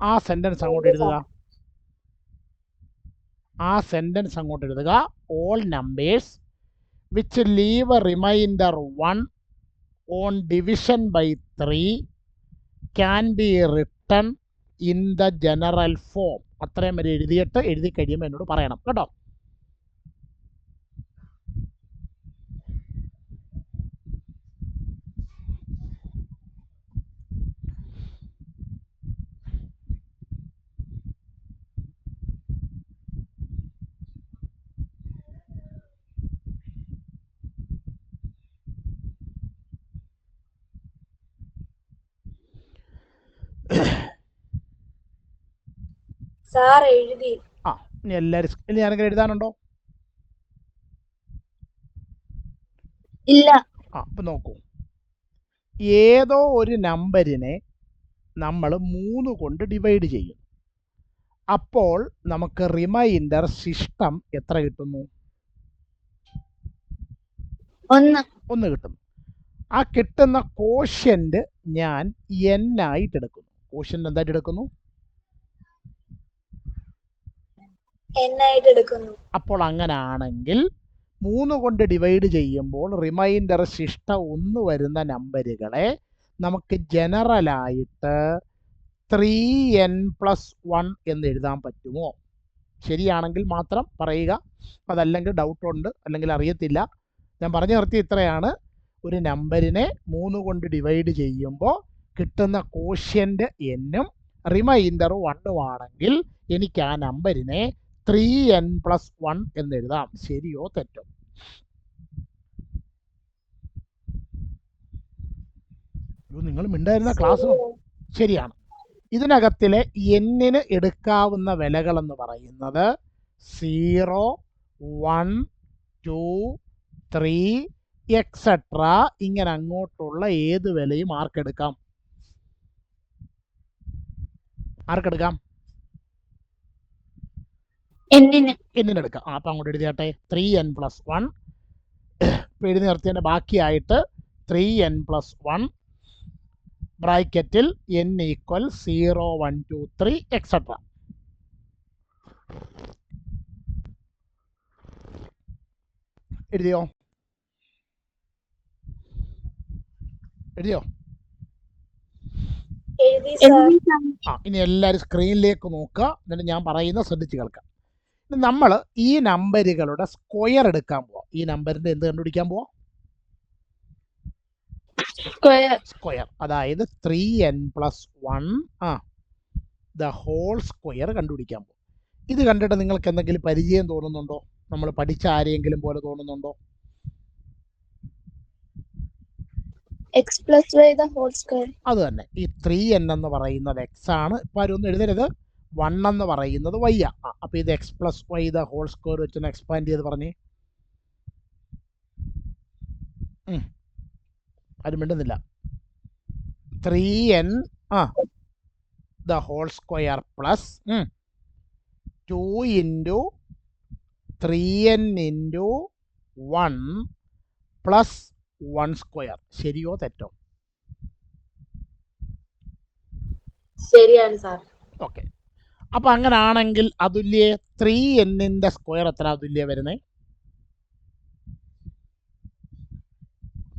ആ സെൻറ്റൻസ് അങ്ങോട്ട് എഴുതുക. All numbers which leave a remainder 1 on division by 3 can be written in the general form. അത്രയും വരെ എഴുതിയിട്ട് എഴുതി കഴിയുമ്പോൾ എന്നോട് പറയണം കേട്ടോ. സാർ എഴുതി. ഇനി എല്ലാവരും ഇനി ആരെങ്കിലും എഴുതാനുണ്ടോ? ഇല്ല. അപ്പം നോക്കൂ, ഏതോ ഒരു നമ്പറിനെ നമ്മൾ 3 കൊണ്ട് ഡിവൈഡ് ചെയ്യും. അപ്പോൾ നമുക്ക് റിമൈൻഡർ ശിഷ്ടം എത്ര കിട്ടുന്നു? 1 കിട്ടുന്നു. ആ കിട്ടുന്ന കോഷ്യന്റ് ഞാൻ n ആയിട്ട് എടുക്കുന്നു. കോഷ്യന്റ് എന്തായിട്ട് എടുക്കുന്നു? അപ്പോൾ അങ്ങനാണെങ്കിൽ 3 കൊണ്ട് ഡിവൈഡ് ചെയ്യുമ്പോൾ റിമൈൻഡർ ശിഷ്ട 1 വരുന്ന നമ്പറുകളെ നമുക്ക് ജനറലായിട്ട് 3n+1 എന്ന് എഴുതാൻ പറ്റുമോ? ശരിയാണെങ്കിൽ മാത്രം പറയുക, അതല്ലെങ്കിൽ ഡൗട്ടുണ്ട്, അല്ലെങ്കിൽ അറിയത്തില്ല. ഞാൻ പറഞ്ഞു നിർത്തി ഇത്രയാണ്. ഒരു നമ്പറിനെ 3 കൊണ്ട് ഡിവൈഡ് ചെയ്യുമ്പോൾ കിട്ടുന്ന കോഷ്യന്റ് എന്നും റിമൈൻഡർ 1 ആണെങ്കിൽ എനിക്ക് ആ നമ്പറിനെ 3n+1 എന്ന് എഴുതാം. ശരിയോ തെറ്റോ? നിങ്ങൾ മിണ്ടായിരുന്ന ക്ലാസ് ശരിയാണ്. ഇതിനകത്തിലെ എന്നിന് എടുക്കാവുന്ന വിലകളെന്ന് പറയുന്നത് 0, 1, 2, 3 എക്സെട്ര ഇങ്ങനെ അങ്ങോട്ടുള്ള ഏത് വിലയും ആർക്കെടുക്കാം? എന്നിനെടുക്കാം. അപ്പം അങ്ങോട്ട് എഴുതിയാട്ടെ 3n+1. ഇപ്പം എഴുതി നിർത്തിയതിൻ്റെ ബാക്കിയായിട്ട് 3n+1 ബ്രാക്കറ്റിൽ n = 0, 1, 2, 3 എക്സെട്ര. എഴുതിയോ? ഇനി എല്ലാവരും സ്ക്രീനിലേക്ക് നോക്കുക, എന്നിട്ട് ഞാൻ പറയുന്ന ശ്രദ്ധിച്ച് കേൾക്കാം. നമ്മൾ ഈ നമ്പറുകളുടെ സ്ക്വയർ എടുക്കാൻ പോവാം. ഈ നമ്പറിന്റെ എന്ത് കണ്ടുപിടിക്കാൻ പോവാം? സ്ക്വയർ. അതായത് 3n+1 ദ ഹോൾ സ്ക്വയർ കണ്ടുപിടിക്കാൻ പോകും. ഇത് കണ്ടിട്ട് നിങ്ങൾക്ക് എന്തെങ്കിലും പരിചയം തോന്നുന്നുണ്ടോ? നമ്മൾ പഠിച്ച ആരെയെങ്കിലും പോലെ തോന്നുന്നുണ്ടോ? അത് തന്നെ. ഈ 3n എന്ന് പറയുന്നത് x ആണ്. ഇപ്പം ആരൊന്നും എഴുതരുത്. 1 എന്ന് പറയുന്നത് y ആ. അപ്പം ഇത് x+y ദ ഹോൾ സ്ക്വയർ വെച്ചൊന്ന് എക്സ്പാൻഡ് ചെയ്ത് പറഞ്ഞേ. ആരും മിണ്ടുന്നില്ല. 3n the whole square plus 2 × 3n × 1 plus 1 square. ശരിയോ തെറ്റോ? ശരിയാണ് സാർ. ഓക്കെ. അപ്പം അങ്ങനാണെങ്കിൽ അതുല്യ 3n-ന്റെ സ്ക്വയർ എത്ര അതുല്യ വരുന്നത്?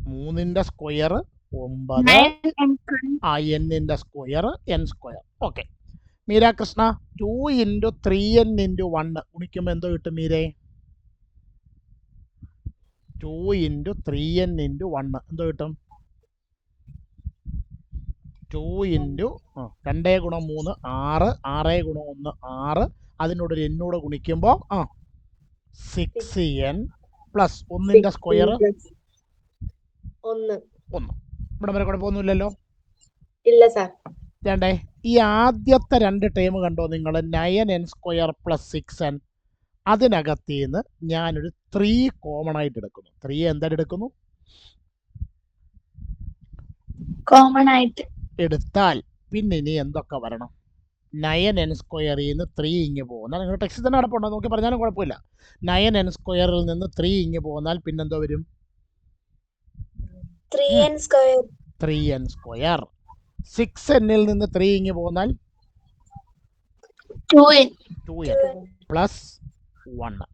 3-ന്റെ square 9, n-ന്റെ square n². Okay. Meerakrishna 2 × 3n × 1 ഗുണിക്കുമ്പോൾ എന്തോ കിട്ടും മീരേ? 2 × 3n × 1 എന്തോ കിട്ടും? 2 × 2 × 3 6, 6 × 1 6, അതിനോടൊരു എന്നോട് ഗുണിക്കുമ്പോൾ 6n പ്ലസ് 1-ന്റെ സ്ക്വയർ 1. ഇവിടെ വരെ കുഴപ്പമൊന്നുമില്ലല്ലോ. ഇല്ല സാർ. വേണ്ടേ? ഈ ആദ്യത്തെ 2 ടേം കണ്ടോ നിങ്ങൾ? 9n² plus 6n. അതിനകത്തുനിന്ന് ഞാനൊരു 3 കോമൺ ആയിട്ട് എടുക്കുന്നു. 3 എന്തായിട്ട് എടുക്കുന്നു? കോമൺ ആയിട്ട് എടുത്താൽ പിന്നെ ഇനി എന്തൊക്കെ വരണം? 9n² 3 ഇങ്ങ് പോകുന്നാൽ, നിങ്ങൾ ടെക്സ്റ്റ് തന്നെ അടപ്പുണ്ടോ നോക്കി പറഞ്ഞാലും കുഴപ്പമില്ല. 9n² നിന്ന് 3 ഇങ്ങ് പോകുന്നാൽ പിന്നെന്തോ വരും? 3n². 3n². 6n നിന്ന് 3 ഇങ്ങ് പോന്നാൽ 2n 2n പ്ലസ് 1.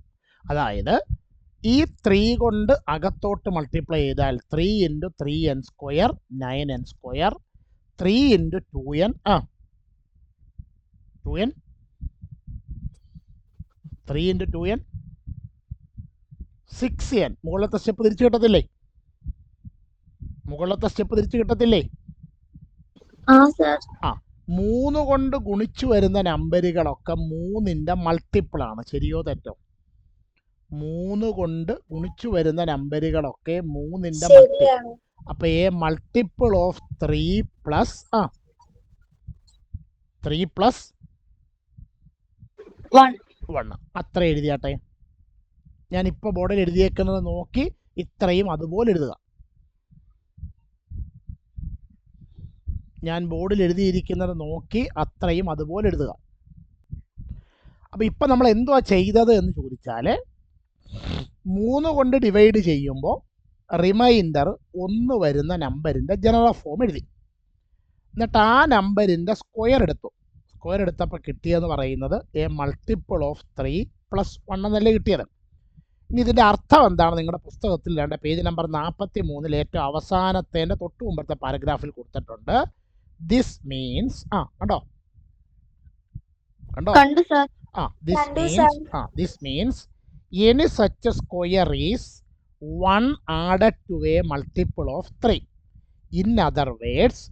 അതായത് ഈ 3 കൊണ്ട് അകത്തോട്ട് മൾട്ടിപ്ലൈ ചെയ്താൽ 3 into 3n square 9n square 3 into 2n 2n 3 into 2n 6n. മുകളിലത്തെ സ്റ്റെപ്പ് തിരിച്ചു കിട്ടത്തില്ലേ? മുകളിലത്തെ സ്റ്റെപ്പ് തിരിച്ചു കിട്ടത്തില്ലേ? ആ സർ 3 കൊണ്ട് ഗുണിച്ചു വരുന്ന നമ്പറുകളൊക്കെ 3ന്റെ മൾട്ടിപ്പിൾ ആണ്. ശരിയോ തെറ്റോ? 3 കൊണ്ട് ഗുണിച്ചു വരുന്ന നമ്പറുകളൊക്കെ 3ന്റെ മൾട്ടിപ്പിൾ. ശരിയാണ് അപ്പൊ A multiple of 3 plus 3 plus 1 അത്ര എഴുതിയാട്ടെ. ഞാൻ ഇപ്പോൾ ബോർഡിൽ എഴുതിയേക്കുന്നത് നോക്കി ഇത്രയും അതുപോലെ എഴുതുക. ഞാൻ ബോർഡിൽ എഴുതിയിരിക്കുന്നത് നോക്കി അത്രയും അതുപോലെ എഴുതുക. അപ്പോൾ ഇപ്പം നമ്മൾ എന്തുവാ ചെയ്തത് എന്ന് ചോദിച്ചാൽ 3 കൊണ്ട് ഡിവൈഡ് ചെയ്യുമ്പോൾ റിമൈൻഡർ 1 വരുന്ന നമ്പറിൻ്റെ ജനറൽ ഫോം എഴുതി. എന്നിട്ട് ആ നമ്പറിൻ്റെ സ്ക്വയർ എടുത്തു. സ്ക്വയർ എടുത്തപ്പോൾ കിട്ടിയെന്ന് പറയുന്നത് എ മൾട്ടിപ്പിൾ ഓഫ് 3 പ്ലസ് 1 എന്നല്ലേ കിട്ടിയത്. ഇനി ഇതിൻ്റെ അർത്ഥം എന്താണ്? നിങ്ങളുടെ പുസ്തകത്തിൽ രണ്ട് പേജ് നമ്പർ 43 ഏറ്റവും അവസാനത്തേൻ്റെ തൊട്ട് മുമ്പത്തെ പാരഗ്രാഫിൽ കൊടുത്തിട്ടുണ്ട്. ദിസ് മീൻസ് കണ്ടോ this means any such square is 1 added to a multiple of 3. In other words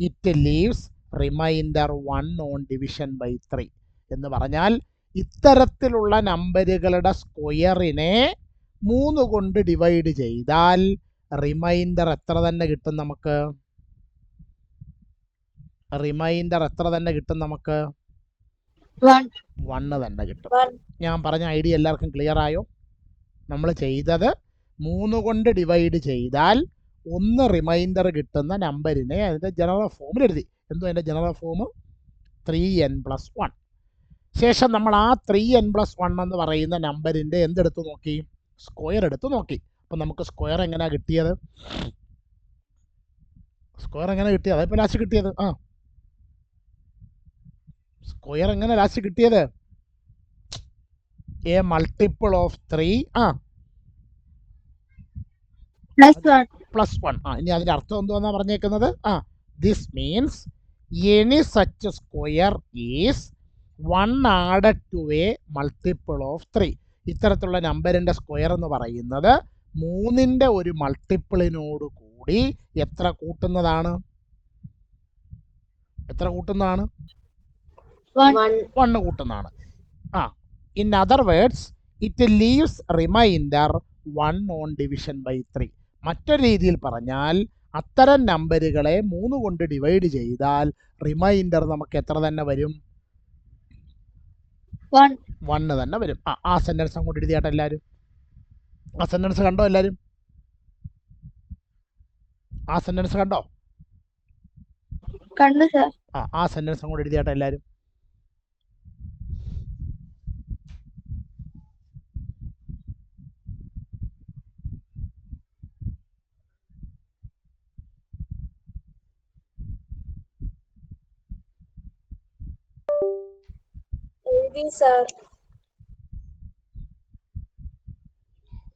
it leaves remainder 1 on division by 3. എന്ന് പറഞ്ഞാൽ ഇത്തരത്തിലുള്ള നമ്പറുകളുടെ സ്ക്വയറിനെ 3 കൊണ്ട് ഡിവൈഡ് ചെയ്താൽ റിമൈൻഡർ എത്ര തന്നെ കിട്ടും നമുക്ക്? റിമൈൻഡർ എത്ര തന്നെ കിട്ടും നമുക്ക്? 1 തന്നെ കിട്ടും. ഞാൻ പറഞ്ഞ ഐഡിയ എല്ലാവർക്കും ക്ലിയർ ആയോ? നമ്മൾ ചെയ്തത് 3 കൊണ്ട് ഡിവൈഡ് ചെയ്താൽ 1 റിമൈൻഡർ കിട്ടുന്ന നമ്പറിനെ അതിൻ്റെ ജനറൽ ഫോമിൽ എഴുതി. എന്തോ അതിൻ്റെ ജനറൽ ഫോം 3n പ്ലസ് 1. ശേഷം നമ്മൾ ആ 3n പ്ലസ് 1 എന്ന് പറയുന്ന നമ്പറിൻ്റെ എന്തെടുത്ത് നോക്കി? സ്ക്വയർ എടുത്ത് നോക്കി. അപ്പം നമുക്ക് സ്ക്വയർ എങ്ങനെയാണ് കിട്ടിയത്? സ്ക്വയർ എങ്ങനെ കിട്ടിയത്? അതിപ്പോൾ ലാസ്റ്റ് കിട്ടിയത് സ്ക്വയർ എങ്ങനെ ലാസ്റ്റ് കിട്ടിയത്? A multiple of 3 plus 1. ഇനി അതിൻ്റെ അർത്ഥം എന്തുവാന്നാ പറഞ്ഞേക്കുന്നത്? This means any such square is 1 added to a multiple of 3. ഇത്തരത്തിലുള്ള നമ്പറിൻ്റെ സ്ക്വയർ എന്ന് പറയുന്നത് 3ന്റെ ഒരു മൾട്ടിപ്പിളിനോട് കൂടി എത്ര കൂട്ടുന്നതാണ്? 1 കൂട്ടുന്നതാണ്. In other words it leaves remainder 1 on division by 3. മറ്റൊരു രീതിയിൽ പറഞ്ഞാൽ അത്തരം നമ്പറുകളെ 3 കൊണ്ട് ഡിവൈഡ് ചെയ്താൽ റിമൈൻഡർ നമുക്ക് എത്ര തന്നെ വരും? 1 തന്നെ വരും. ആ സെന്റൻസ് അങ്ങോട്ട് എഴുതിയാട്ടെ എല്ലാവരും. ആ സെന്റൻസ് കണ്ടോ എല്ലാവരും? ആ സെന്റൻസ് കണ്ടോ? കണ്ടു സർ. ആ സെന്റൻസ് അങ്ങോട്ട് എഴുതിയാട്ടെ എല്ലാവരും.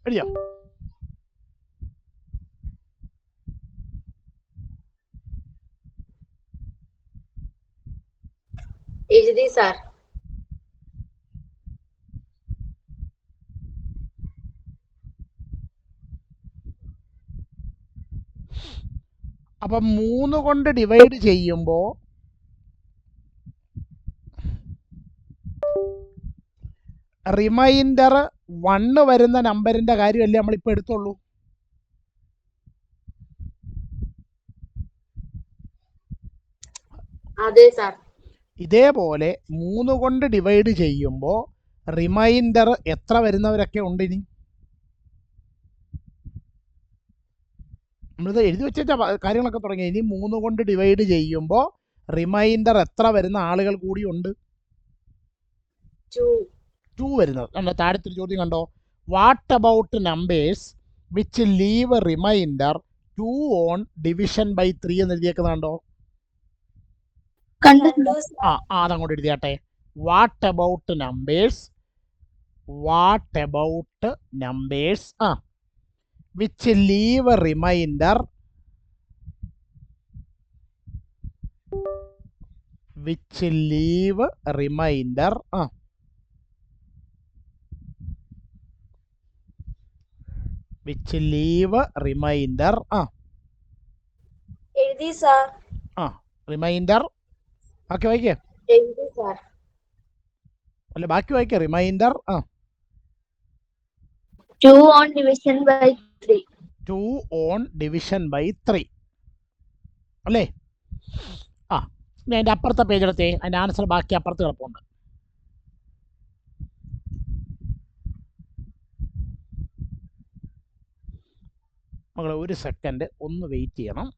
എഴുതിയോ? എഴുതി സാർ. അപ്പം 3 കൊണ്ട് ഡിവൈഡ് ചെയ്യുമ്പോൾ റിമൈൻഡർ 1 വരുന്ന നമ്പറിൻ്റെ കാര്യമല്ലേ നമ്മളിപ്പോൾ എടുത്തുള്ളൂ. അതെ സാർ. ഇതേപോലെ 3 കൊണ്ട് ഡിവൈഡ് ചെയ്യുമ്പോൾ റിമൈൻഡർ എത്ര വരുന്നവരൊക്കെ ഉണ്ട്? ഇനി നമ്മളിത് എഴുതി വെച്ച കാര്യങ്ങളൊക്കെ തുടങ്ങി. ഇനി 3 കൊണ്ട് ഡിവൈഡ് ചെയ്യുമ്പോൾ റിമൈൻഡർ എത്ര വരുന്ന ആളുകൾ കൂടി ഉണ്ട്? 2 വരുന്നത്. കണ്ടോ? താഴത്തൊരു ചോദ്യം കണ്ടോ? What about numbers which leave remainder 2 on division by 3 എന്ന് എഴുതിയേക്കുന്നത് കണ്ടോ? അതങ്ങോട്ട് എഴുതിയാട്ടെ. What about numbers, which leave remainder, which leave remainder എഴുതി സാർ. റിമൈൻഡർ ബാക്കി വായിക്കേ, എഴുതി സാർ. അല്ല ബാക്കി വായിക്കേ. റിമൈൻഡർ 2 on division by 3. 2 on division by 3 അല്ലേ? ഇനി അതിൻ്റെ അപ്പുറത്തെ പേജ് എടുത്തേ, അതിൻ്റെ ആൻസർ ബാക്കി അപ്പുറത്ത് കിടപ്പുണ്ട്. മകളെ ഒരു സെക്കൻഡ് ഒന്ന് വെയിറ്റ് ചെയ്യണം.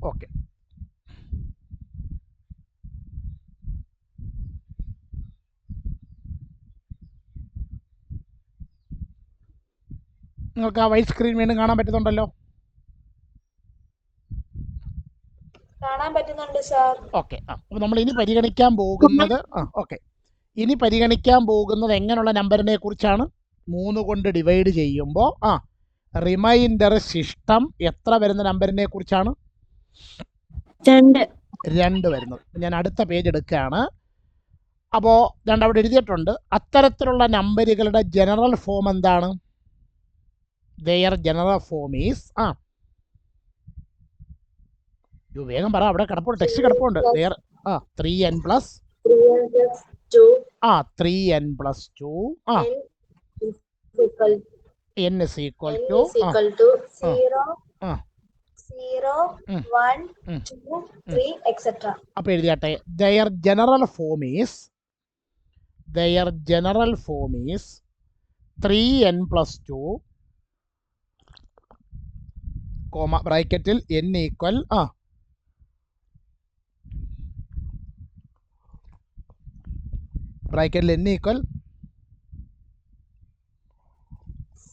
ഓക്കെ. നിങ്ങൾക്ക് ആ വൈറ്റ് സ്ക്രീൻ വീണ്ടും കാണാൻ പറ്റുന്നുണ്ടല്ലോ? കാണാൻ പറ്റുന്നുണ്ട് സാർ. ഓക്കെ. അപ്പോൾ നമ്മൾ ഇനി പരിഗണിക്കാൻ പോകുന്നത് എങ്ങനെയുള്ള നമ്പറിനെ കുറിച്ചാണ്? 3 കൊണ്ട് ഡിവൈഡ് ചെയ്യുമ്പോൾ റിമൈൻഡർ ശിഷ്ടം എത്ര വരുന്ന നമ്പറിനെ കുറിച്ചാണ്? 2 വരുന്നത്. ഞാൻ അടുത്ത പേജ് എടുക്കുകയാണ്. അപ്പോൾ അവിടെ എഴുതിയിട്ടുണ്ട്, അത്തരത്തിലുള്ള നമ്പറുകളുടെ ജനറൽ ഫോം എന്താണ്? Their general form is വേഗം പറ, അവിടെ കിടപ്പുണ്ട്, ടെക്സ്റ്റ് കിടപ്പുണ്ട്. 3n plus 2 3n plus 2 n is equal to 0 1 2 3 etc. അപ്പോൾ എഴുതിയാട്ടെ, their general form is their general form is 3n plus 2 comma ബ്രാക്കറ്റിൽ n ഈക്വൽ ബ്രാക്കറ്റിൽ n ഈക്വൽ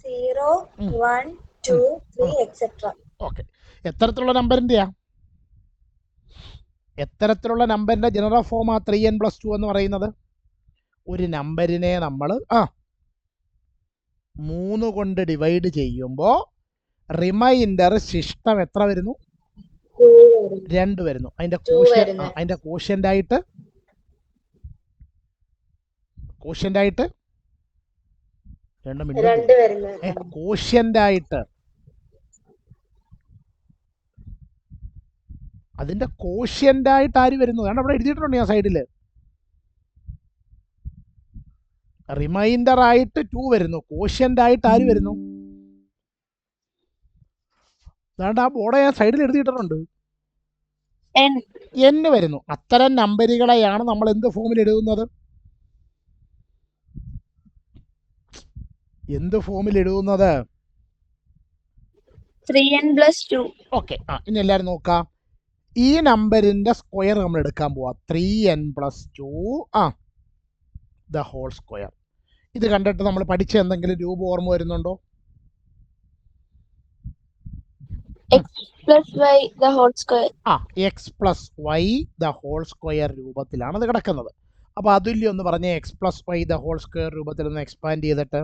0, 1, 2, 3, etc. ഓക്കെ. എത്തരത്തിലുള്ള നമ്പറിൻ്റെയാ? എത്തരത്തിലുള്ള നമ്പറിൻ്റെ general FOMAA 3n plus 2 എന്ന് പറയുന്നത്? ഒരു നമ്പറിനെ നമ്മൾ 3 കൊണ്ട് ഡിവൈഡ് ചെയ്യുമ്പോൾ റിമൈൻഡർ ശിഷ്ടം എത്ര വരുന്നു? 2 വരുന്നു. അതിൻ്റെ കോഷ്യൻ്റ് ആയിട്ട് അതിന്റെ കോഷ്യൻ്റ് ആയിട്ട് ആര് വരുന്നു? കാരണം അവിടെ എഴുതിയിട്ടുണ്ട് ഞാൻ സൈഡിൽ. റിമൈൻഡർ ആയിട്ട് 2 വരുന്നു. കോഷ്യൻ്റ് ആയിട്ട് ആര് വരുന്നു? അതാണ്ട് ആ ബോർഡ് ഞാൻ സൈഡിൽ എഴുതിയിട്ടുണ്ട്. n വരുന്നു. അത്തരം നമ്പറുകളെയാണ് നമ്മൾ എന്ത് ഫോമിൽ എഴുതുന്നത്? എന്ത് ഫോമിൽ എഴുതുന്നത്? 3n plus 2. ഓക്കെ. ഇനി എല്ലാവരും നോക്കാം. ഈ നമ്പറിന്റെ സ്ക്വയർ നമ്മൾ എടുക്കാൻ പോവാ. 3n plus 2 the whole square. ഇത് കണ്ടിട്ട് നമ്മൾ പഠിച്ച എന്തെങ്കിലും രൂപം ഓർമ്മ വരുന്നുണ്ടോ? x plus y the whole square. x plus y the whole square രൂപത്തിലാണ് ഇത് കിടക്കുന്നത്. അപ്പോൾ അതുല്യം ഒന്ന് പറഞ്ഞേ, x plus y the whole square രൂപത്തിൽ ഒന്ന് എക്സ്പാൻഡ് ചെയ്തിട്ട്.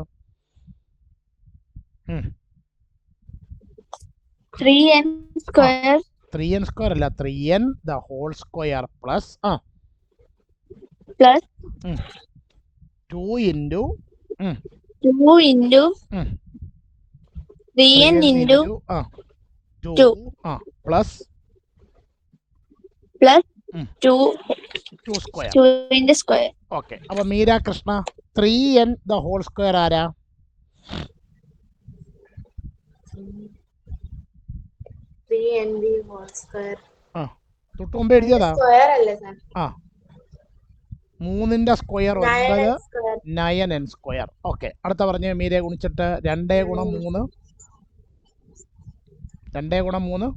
3n square. 3n square അല്ല, 3n the whole square plus 2 into 3n into 2 plus 2 square. 2 into square. Okay. അപ്പോൾ Meera Krishna, 3n the whole square ആരാ? 3n the whole square. തൊട്ട് മുമ്പ് എഴുതിയതാ. Square അല്ലേ സർ? 3ന്റെ സ്ക്വയർ 9, 9n സ്ക്വയർ. ഓക്കെ. അടുത്ത പറഞ്ഞ മീരെ ഗുണിച്ചിട്ട് 2 ഗുണം 3 2 ഗുണം 3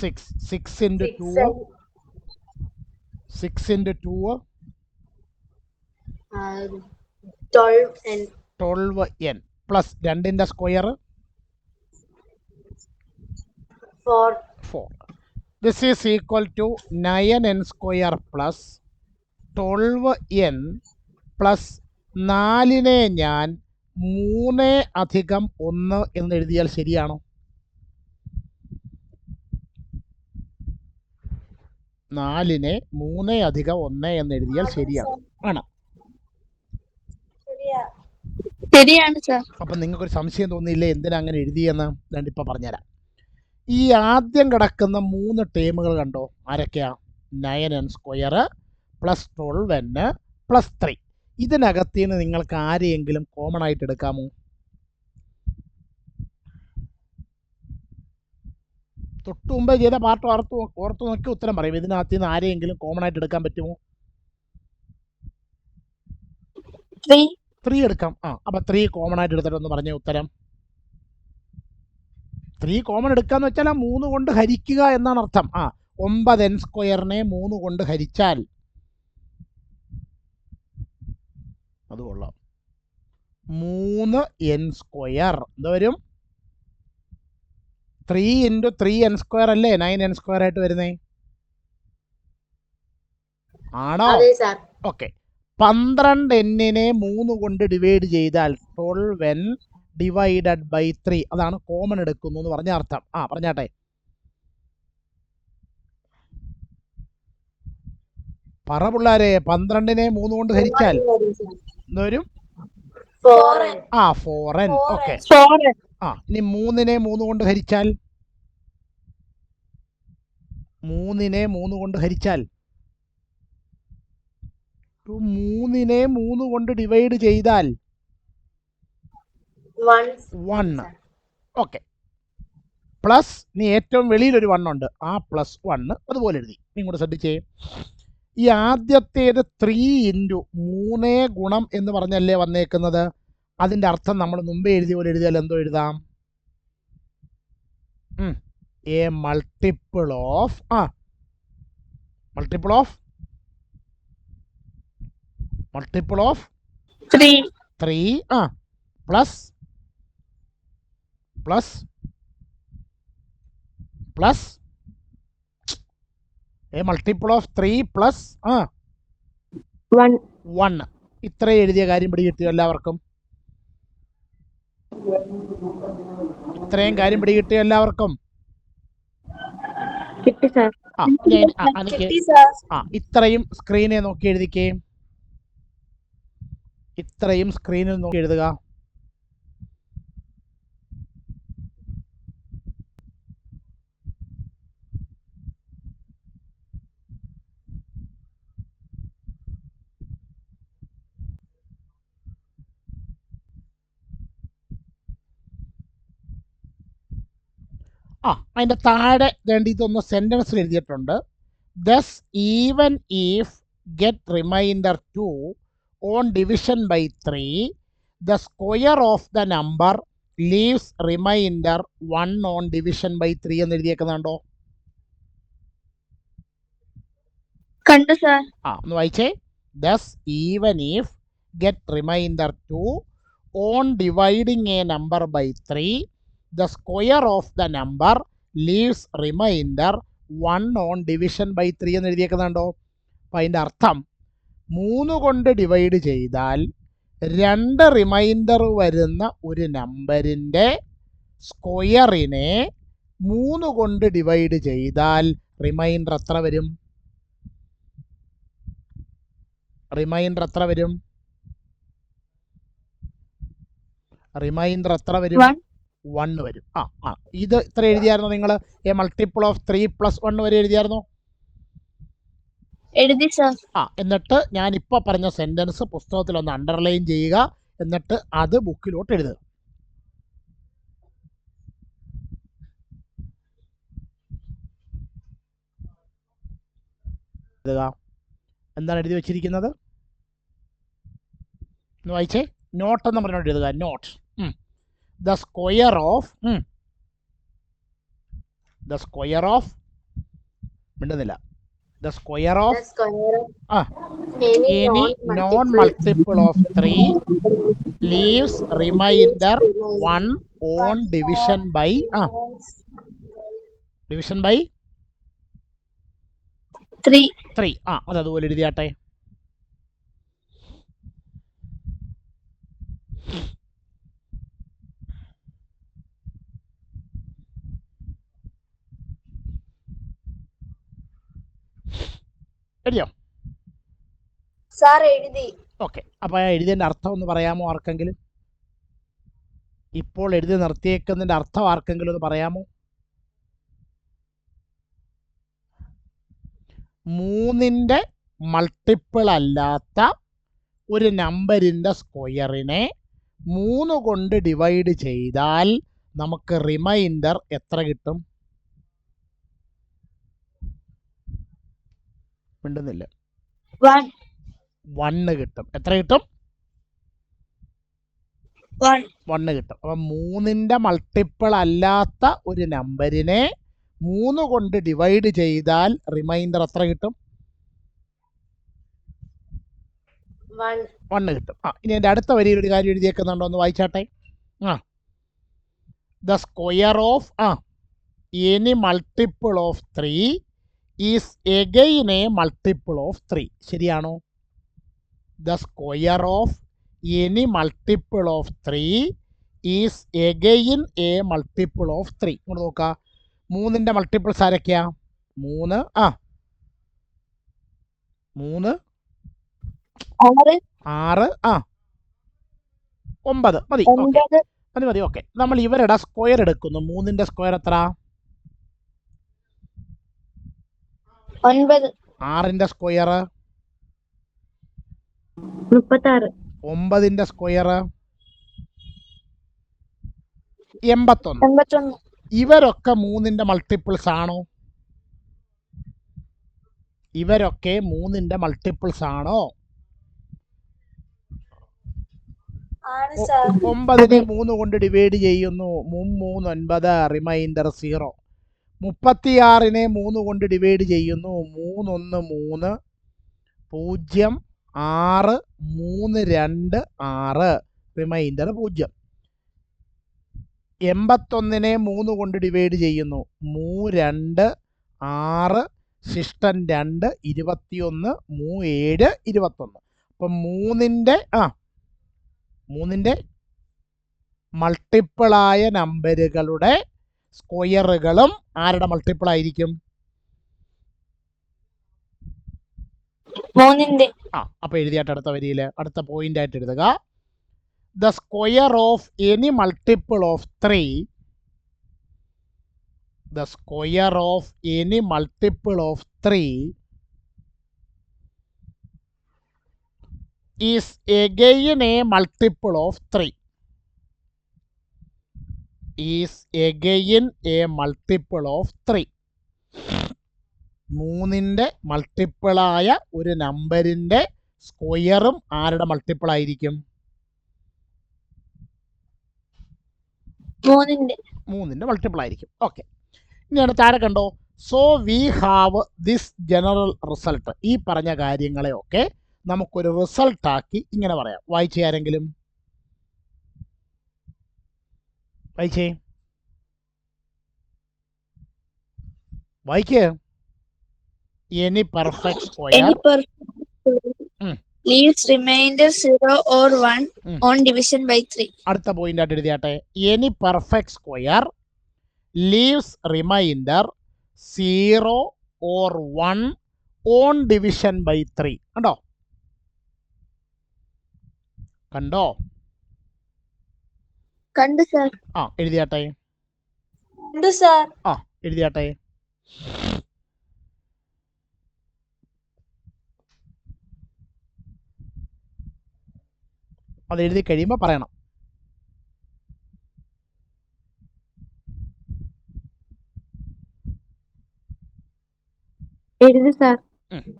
6. 6 into 2 6 into 2 12n പ്ലസ് 2ന്റെ square 4. This is equal to 9n square plus 12n plus 4നെ ഞാൻ 3 അധികം 1 എന്ന് എഴുതിയാൽ ശരിയാണോ? 4നെ 3 അധികം 1 എന്ന് എഴുതിയാൽ ശരിയാണ്. ആണ്. ശരിയാണ് സർ. അപ്പം നിങ്ങൾക്കൊരു സംശയം തോന്നിയില്ലേ എന്തിനാ അങ്ങനെ എഴുതിയെന്ന്? ഞാനിപ്പോൾ പറഞ്ഞുതരാം. ഈ ആദ്യം കിടക്കുന്ന 3 ടേമുകൾ കണ്ടോ? ആരൊക്കെയാ? 9n square plus 12n plus 3. ഇതിനകത്ത് നിന്ന് നിങ്ങൾക്ക് ആരെയെങ്കിലും കോമൺ ആയിട്ട് എടുക്കാമോ? തൊട്ട് മുമ്പ് ചെയ്ത പാർട്ട് ഓർത്ത് നോക്കി ഉത്തരം പറയും. ഇതിനകത്ത് നിന്ന് ആരെയെങ്കിലും കോമൺ ആയിട്ട് എടുക്കാൻ പറ്റുമോ? 3 എടുക്കാം. അപ്പം 3 കോമൺ ആയിട്ട് എടുത്തിട്ടൊന്ന് പറഞ്ഞ ഉത്തരം. 3 കോമൺ എടുക്കാന്ന് വെച്ചാൽ 3 കൊണ്ട് ഹരിക്കുക എന്നാണ് അർത്ഥം. 9n സ്ക്വയറിനെ 3 കൊണ്ട് ഹരിച്ചാൽ അത് കൊള്ളാം. 3n സ്ക്വയർ എന്താ വരും? 3 into 3n സ്ക്വയർ അല്ലേ 9n സ്ക്വയർ ആയിട്ട് വരുന്നേ? ആണോ? ഓക്കെ. 12n-നെ 3 കൊണ്ട് ഡിവൈഡ് ചെയ്താൽ 12n ഡിവൈഡഡ് ബൈ 3. അതാണ് കോമൺ എടുക്കുന്നു എന്ന് പറഞ്ഞ അർത്ഥം. പറഞ്ഞാട്ടെ. പറ പിള്ളാരെ, 12നെ 3 കൊണ്ട് ഹരിച്ചാൽ എന്തോരും? 4n. ഓക്കെ. ഇനി 3നെ 3 കൊണ്ട് ഹരിച്ചാൽ 3നെ 3 കൊണ്ട് ഹരിച്ചാൽ 3നെ 3 കൊണ്ട് ഡിവൈഡ് ചെയ്താൽ 1. ഓക്കെ. പ്ലസ് ഇനി ഏറ്റവും വെളിയിലൊരു 1 ഉണ്ട്. പ്ലസ് 1 അതുപോലെ എഴുതി. ഇങ്ങോട്ട് ശ്രദ്ധിച്ചേ. ഈ ആദ്യത്തേത് 3 ഇൻറ്റു 3 ഗുണം എന്ന് പറഞ്ഞല്ലേ വന്നേക്കുന്നത്. അതിൻ്റെ അർത്ഥം നമ്മൾ മുമ്പേ എഴുതിയ പോലെ എഴുതിയാൽ എന്തോ എഴുതാം? A multiple of multiple of 3 plus A multiple of 3 plus 1. ഇത്ര എഴുതിയ കാര്യം പിടികിട്ടിയോ എല്ലാവർക്കും? ഇത്രയും കാര്യം പിടികിട്ടിയോ എല്ലാവർക്കും? ഇത്രയും സ്ക്രീനെ നോക്കി എഴുതിക്കേ. ഇത്രയും സ്ക്രീനിൽ നോക്കി എഴുതുക. അതിൻ്റെ താഴെ ഇതൊന്ന് സെൻറ്റൻസിൽ എഴുതിയിട്ടുണ്ട്. Thus even if get remainder 2 on division by 3 the square of the number leaves remainder 1 on division by 3 എന്ന് എഴുതിയേക്കുന്നുണ്ടോ? കണ്ടു സർ. ഒന്ന് വായിച്ചേ. Thus even if get remainder 2 on dividing a number by 3 the square of the number leaves remainder 1 on division by 3 എന്ന് എഴുതിയേക്കുന്നുണ്ടോ? അപ്പം അതിൻ്റെ അർത്ഥം 3 കൊണ്ട് ഡിവൈഡ് ചെയ്താൽ 2 റിമൈൻഡർ വരുന്ന ഒരു നമ്പറിൻ്റെ സ്ക്വയറിനെ 3 കൊണ്ട് ഡിവൈഡ് ചെയ്താൽ റിമൈൻഡർ എത്ര വരും? റിമൈൻഡർ എത്ര വരും? 1 വരും. ഇത് ഇത്ര എഴുതിയായിരുന്നോ നിങ്ങൾ? എ മൾട്ടിപ്പിൾ ഓഫ് 3 പ്ലസ് 1 വരെ എഴുതിയായിരുന്നോ? എഴുതി സർ. എന്നിട്ട് ഞാൻ ഇപ്പോൾ പറഞ്ഞ സെന്റൻസ് പുസ്തകത്തിൽ ഒന്ന് അണ്ടർലൈൻ ചെയ്യുക. എന്നിട്ട് അത് ബുക്കിലോട്ട് എഴുതുക. എന്താണ് എഴുതി വെച്ചിരിക്കുന്നത്? ഒന്ന് വായിച്ചേ. നോട്ട് എന്ന് പറഞ്ഞോട്ട് എഴുതുക. നോട്ട്. The square of മിണ്ടുന്നില്ല. The square of any non-multiple of 3 leaves remainder 1 on division by 3. അതുപോലെ എഴുതിയാട്ടെ. എഴുതിയോ? സാർ എഴുതി. ഓക്കെ. അപ്പോൾ എഴുതിയതിൻ്റെ അർത്ഥം ഒന്ന് പറയാമോ ആർക്കെങ്കിലും? ഇപ്പോൾ എഴുതി നിർത്തിയേക്കുന്നതിൻ്റെ അർത്ഥം ആർക്കെങ്കിലും ഒന്ന് പറയാമോ? 3ൻ്റെ മൾട്ടിപ്പിൾ അല്ലാത്ത ഒരു നമ്പറിൻ്റെ സ്ക്വയറിനെ 3 കൊണ്ട് ഡിവൈഡ് ചെയ്താൽ നമുക്ക് റിമൈൻഡർ എത്ര കിട്ടും? മിണ്ടുന്നില്ല. 1 കിട്ടും. എത്ര കിട്ടും? 1 കിട്ടും. അപ്പം 3ൻ്റെ മൾട്ടിപ്പിൾ അല്ലാത്ത ഒരു നമ്പറിനെ 3 കൊണ്ട് ഡിവൈഡ് ചെയ്താൽ റിമൈൻഡർ എത്ര കിട്ടും? 1 കിട്ടും. ഇനി എൻ്റെ അടുത്ത വരിയിൽ ഒരു കാര്യം എഴുതിയേക്കുന്നുണ്ടോ? ഒന്ന് വായിച്ചാട്ടെ. The square of any multiple of 3 is again a multiple of 3. ശരിയാണോ? The square of any multiple of 3 is again a multiple of 3. ഇങ്ങോട്ട് നോക്കാം. 3ൻ്റെ മൾട്ടിപ്പിൾസ് ആരൊക്കെയാ? 3 3 6 9 മതി. മതി. ഓക്കെ. നമ്മൾ ഇവരുടെ സ്ക്വയർ എടുക്കുന്നു. 3ൻ്റെ സ്ക്വയർ എത്ര? 9. 6ൻ്റെ സ്ക്വയർ 36. 9ൻ്റെ സ്ക്വയർ 81. ഇവരൊക്കെ 3ൻ്റെ മൾട്ടിപ്പിൾസ് ആണോ? ഇവരൊക്കെ 3ന്റെ മൾട്ടിപ്പിൾസ് ആണോ? ആണ് സർ. 9നെ 3 കൊണ്ട് ഡിവൈഡ് ചെയ്യുന്നു. 3 9 റിമൈൻഡർ 0. 36നെ 3 കൊണ്ട് ഡിവൈഡ് ചെയ്യുന്നു. 3 1 3 0 6 3 2 6 റിമൈൻഡർ 0. 81നെ 3 കൊണ്ട് ഡിവൈഡ് ചെയ്യുന്നു. 3 2 6 ശിഷ്ടം 2 21 3 7 21. അപ്പം 3ന്റെ മൾട്ടിപ്പിളായ നമ്പറുകളുടെ സ്ക്വയറുകളും ആരുടെ മൾട്ടിപ്പിൾ ആയിരിക്കും? 3ന്റെ. അപ്പൊ എഴുതിയാട്ട് അടുത്ത വരിയിൽ അടുത്ത പോയിന്റ് ആയിട്ട് എഴുതുക. The square of any multiple of 3 the square of any multiple of 3 is again a multiple of 3. Is again a multiple of 3. 3ന്റെ മൾട്ടിപ്പിളായ ഒരു നമ്പറിന്റെ സ്ക്വയറും ആരുടെ മൾട്ടിപ്പിൾ ആയിരിക്കും? 3ന്റെ മൾട്ടിപ്പിൾ ആയിരിക്കും. ഓക്കെ, ഇനിയാണ് താഴെ കണ്ടോ. So we have this general result. ഈ പറഞ്ഞ കാര്യങ്ങളെയൊക്കെ നമുക്കൊരു റിസൾട്ടാക്കി ഇങ്ങനെ പറയാം. വായിച്ചേ ആരെങ്കിലും, വായിച്ചേ, വായിക്കേ. Any perfect square leaves remainder 0 or 1 on division by 3. അടുത്ത പോയിന്റ് ആയിട്ട് എഴുതിയാട്ടെ. Any perfect square leaves remainder 0 or 1 on division by 3. കണ്ടോ, കണ്ടോ? കണ്ടു സർ. എഴുതിയാട്ടെ. കണ്ടു സർ. എഴുതിയാട്ടെ. അത് എഴുതി കഴിയുമ്പോൾ പറയണം.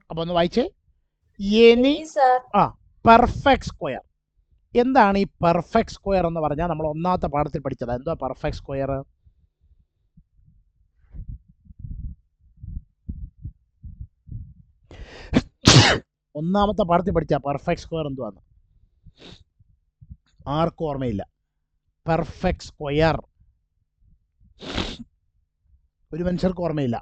അപ്പൊ ഒന്ന് വായിച്ചേ. Any perfect square. എന്താണ് ഈ പെർഫെക്റ്റ് സ്ക്വയർ എന്ന് പറഞ്ഞാൽ നമ്മൾ ഒന്നാമത്തെ പാഠത്തിൽ പഠിച്ചത്. എന്താ പെർഫെക്റ്റ് സ്ക്വയർ? ഒന്നാമത്തെ പാഠത്തിൽ പഠിച്ച പെർഫെക്റ്റ് സ്ക്വയർ എന്തുവാണ്? ആർക്കും ഓർമ്മയില്ല. പെർഫെക്റ്റ് സ്ക്വയർ ഒരു മനുഷ്യർക്ക് ഓർമ്മയില്ല.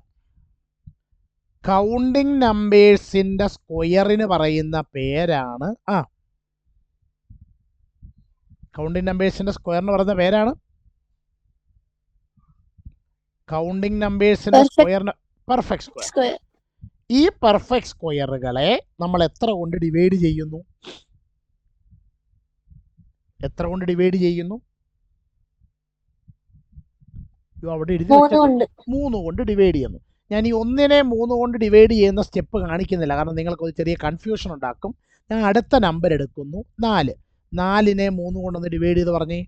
കൗണ്ടിങ് നമ്പേഴ്സിന്റെ സ്ക്വയറിന് പറയുന്ന പേരാണ് കൗണ്ടിങ് നമ്പേഴ്സിന്റെ സ്ക്വയറിന് പറയുന്ന പേരാണ് കൗണ്ടിങ് നമ്പേഴ്സിന്റെ സ്ക്വയറിന് പെർഫെക്റ്റ് സ്ക്വയർ. ഈ പെർഫെക്റ്റ് സ്ക്വയറുകളെ നമ്മൾ എത്ര കൊണ്ട് ഡിവൈഡ് ചെയ്യുന്നു? എത്ര കൊണ്ട് ഡിവൈഡ് ചെയ്യുന്നു? അവിടെ എഴുതി 3 കൊണ്ട് ഡിവൈഡ് ചെയ്യുന്നു. ഞാൻ ഈ 1നെ 3 കൊണ്ട് ഡിവൈഡ് ചെയ്യുന്ന സ്റ്റെപ്പ് കാണിക്കുന്നില്ല, കാരണം നിങ്ങൾക്ക് ഒരു ചെറിയ കൺഫ്യൂഷൻ ഉണ്ടാക്കും. ഞാൻ അടുത്ത നമ്പർ എടുക്കുന്നു, 4. 4നെ 3 കൊണ്ടൊന്ന് ഡിവൈഡ് ചെയ്ത് പറഞ്ഞേ.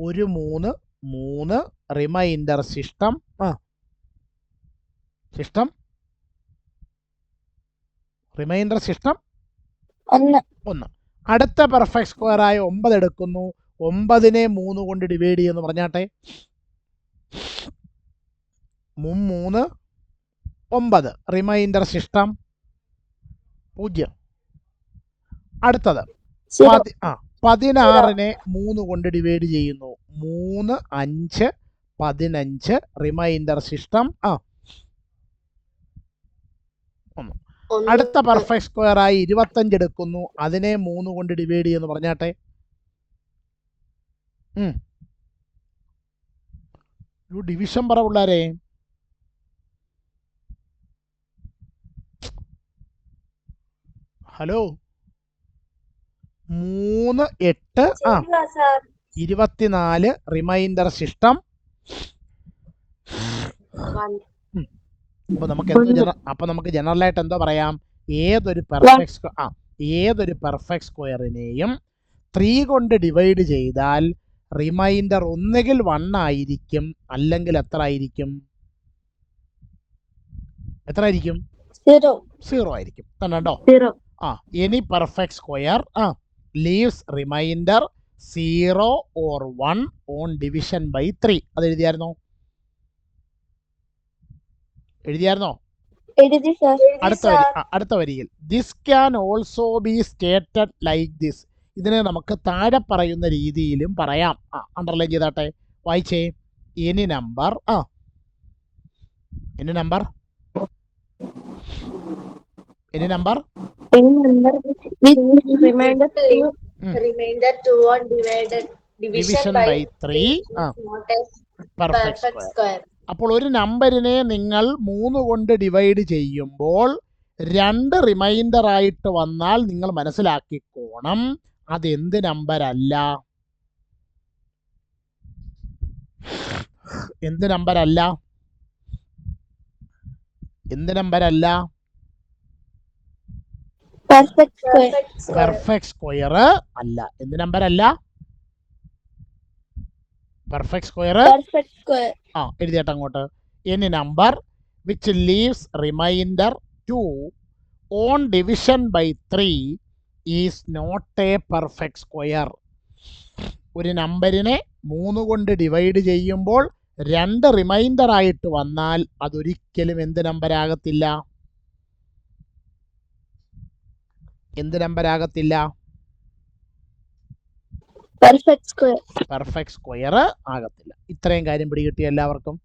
1 3 3 റിമൈൻഡർ ശിഷ്ടം ശിഷ്ടം റിമൈൻഡർ ശിഷ്ടം 1. അടുത്ത പെർഫെക്റ്റ് സ്ക്വയർ ആയ 9 എടുക്കുന്നു. 9നെ 3 കൊണ്ട് ഡിവൈഡ് ചെയ്യുന്നു പറഞ്ഞാട്ടെ. 3 9 റിമൈൻഡർ ശിഷ്ടം 0. അടുത്തത് 16നെ 3 കൊണ്ട് ഡിവൈഡ് ചെയ്യുന്നു. 3 5 15 റിമൈൻഡർ ശിഷ്ടം 1. അടുത്ത പെർഫെക്റ്റ് സ്ക്വയർ ആയി 25 എടുക്കുന്നു. അതിനെ 3 കൊണ്ട് ഡിവൈഡ് ചെയ്യുന്നു പറഞ്ഞാട്ടെ. ഒരു ഡിവിഷൻ പറ പിള്ളേരെ. ഹലോ, 3 8 24 റിമൈൻഡർ ശിഷ്ടം. അപ്പൊ നമുക്ക് ജനറലായിട്ട് എന്തോ പറയാം? ഏതൊരു പെർഫെക്റ്റ് സ്ക്വയറിനെയും 3 കൊണ്ട് ഡിവൈഡ് ചെയ്താൽ റിമൈൻഡർ ഒന്നുകിൽ 1 ആയിരിക്കും, അല്ലെങ്കിൽ എത്ര ആയിരിക്കും? 0. 0 ആയിരിക്കും തന്നെ കേട്ടോ. 0. Any perfect square leaves remainder 0 or 1 on division by 3. അത് എഴുതിയായിരുന്നോ? എഴുതി സർ. അടുത്ത വരിയിൽ this can also be stated like this. ഇതിനെ നമുക്ക് താഴെ പറയുന്ന രീതിയിലും പറയാം. അണ്ടർലൈൻ ചെയ്താട്ടെ, വായിച്ചേ. Any number Remainder 2 on division by 3 perfect square. അപ്പോൾ ഒരു നമ്പറിനെ നിങ്ങൾ 3 കൊണ്ട് ഡിവൈഡ് ചെയ്യുമ്പോൾ 2 റിമൈൻഡർ ആയിട്ട് വന്നാൽ നിങ്ങൾ മനസ്സിലാക്കിക്കോണം അതെന്ത് നമ്പർ അല്ല. എന്ത് നമ്പർ അല്ല? പെർഫെക്റ്റ് സ്ക്വയർ അല്ല. എന്ത് നമ്പർ അല്ല? Perfect square. എഴുതിയിട്ട് അങ്ങോട്ട്. Any number which leaves remainder 2 on division by 3 is not a perfect square. ഒരു നമ്പറിനെ 3 കൊണ്ട് ഡിവൈഡ് ചെയ്യുമ്പോൾ 2 റിമൈൻഡർ ആയിട്ട് വന്നാൽ അതൊരിക്കലും എന്ത് നമ്പർ ആകത്തില്ല? പെർഫെക്റ്റ് സ്ക്വയർ ആകത്തില്ല. ഇത്രയും കാര്യം പിടികിട്ടിയ എല്ലാവർക്കും?